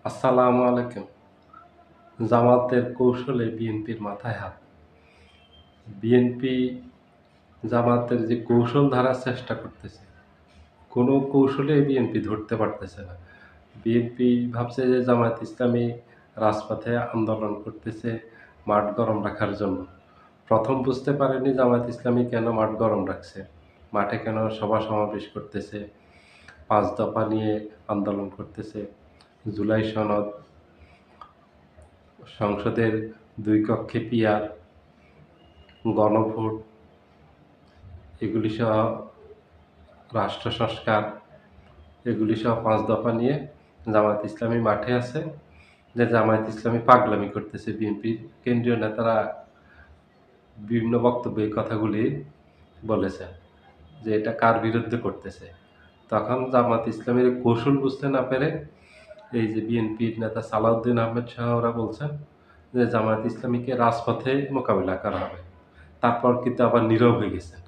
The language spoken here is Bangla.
আসসালামু আলাইকুম। জামাতের কৌশলে বিএনপির মাথায় হাত। বিএনপি জামাতের যে কৌশল ধরার চেষ্টা করতেছে, কোনো কৌশলেই বিএনপি ধরতে পারতেছে না। বিএনপি ভাবছে যে জামায়াত ইসলামী রাজপথে আন্দোলন করতেছে মাঠ গরম রাখার জন্য। প্রথম বুঝতে পারেনি জামায়াত ইসলামী কেন মাঠ গরম রাখছে। মাঠে কেন সভা-সমাবেশ করতেছে, ৫ দফা নিয়ে আন্দোলন করতেছে, জুলাই সনদ, সংসদের ২ কক্ষে পিয়ার, গণভোট এগুলিসহ রাষ্ট্র সংস্কার এগুলিসহ ৫ দফা নিয়ে জামায়াত ইসলামী মাঠে আছে। যে জামায়াত ইসলামী পাগলামি করতেছে। বিএনপির কেন্দ্রীয় নেতারা বিভিন্ন বক্তব্যে এই কথাগুলি বলেছেন যে এটা কার বিরুদ্ধে করতেছে। তখন জামায়াত ইসলামীর কৌশল বুঝতে না পেরে এই যে বিএনপির নেতা সালাউদ্দিন আহমেদ শাহ ওরা বলছেন যে জামায়াত ইসলামীকে রাজপথে মোকাবিলা করা হবে। তারপর কিন্তু আবার নীরব হয়ে গেছেন।